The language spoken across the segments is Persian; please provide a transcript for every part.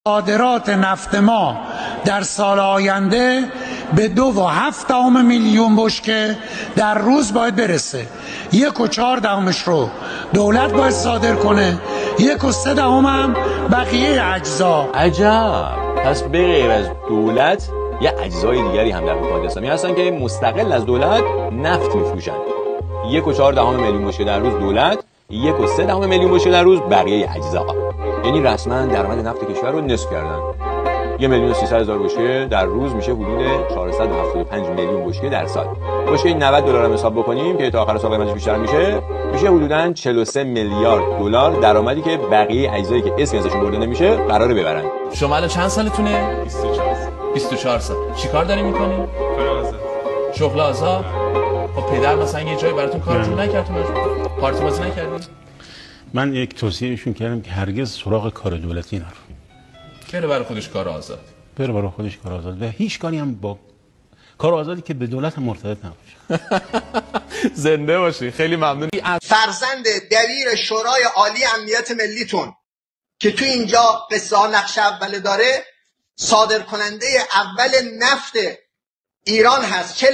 صادرات نفت ما در سال آینده به 2.7 میلیون بشکه در روز باید برسه. 1.4 رو دولت باید صادر کنه، 1.3 هم بقیه اجزا. عجب. پس به غیر از دولت یه اجزای دیگری هم در حکومت اسلامی هستن که مستقل از دولت نفت میفروشن. 1.4 میلیون بشکه در روز دولت، 1.3 میلیون بشکه در روز بقیه اجزاها. یعنی رسما درآمد نفت کشور رو نصف کردن. 1,300,000 بشکه در روز میشه حدود 475 میلیون بشکه در سال. بشکه $90 هم حساب بکنیم که تا آخر سال قیمتش بیشتر میشه حدوداً 43 میلیارد دلار درآمدی که بقیه اجزایی که اسمی ازشون برده نمیشه قراره ببرن. شما الان چند سالتونه؟ 24 سال. چیکار داری میکنی؟ کار آزاد. شغل آزاد؟ خب پدر مثلا یه جایی براتون کارتون نکرد؟ پارتی بازی نکردی؟ من یک توصیهشون کردم که هرگز سراغ کار دولتی نرو. بره برای خودش کار آزاد. بره برای خودش کار آزاد و هیچ کاری هم با کار آزادی که به دولت هم مرتبط نباشه. زنده باشی. خیلی ممنون. فرزند دبیر شورای عالی امنیت ملیتون که تو اینجا قصه ها نقش اول داره، صادر کننده اول نفت ایران هست. 40%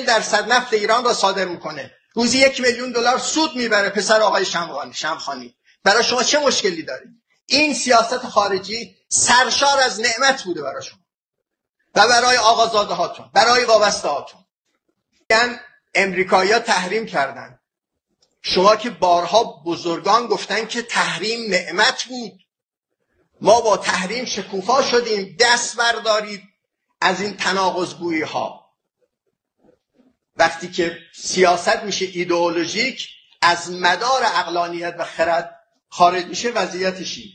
نفت ایران را صادر میکنه. روزی 1 میلیون دلار سود میبره پسر آقای شمخانی. برای شما چه مشکلی دارید؟ این سیاست خارجی سرشار از نعمت بوده برای شما و برای آقازاده هاتون، برای وابسته هاتون. امریکایی‌ها تحریم کردن. شما که بارها بزرگان گفتن که تحریم نعمت بود. ما با تحریم شکوفا شدیم. دست بردارید از این تناقض‌گویی ها. وقتی که سیاست میشه ایدئولوژیک، از مدار عقلانیت و خرد خارج میشه، وضعیتشی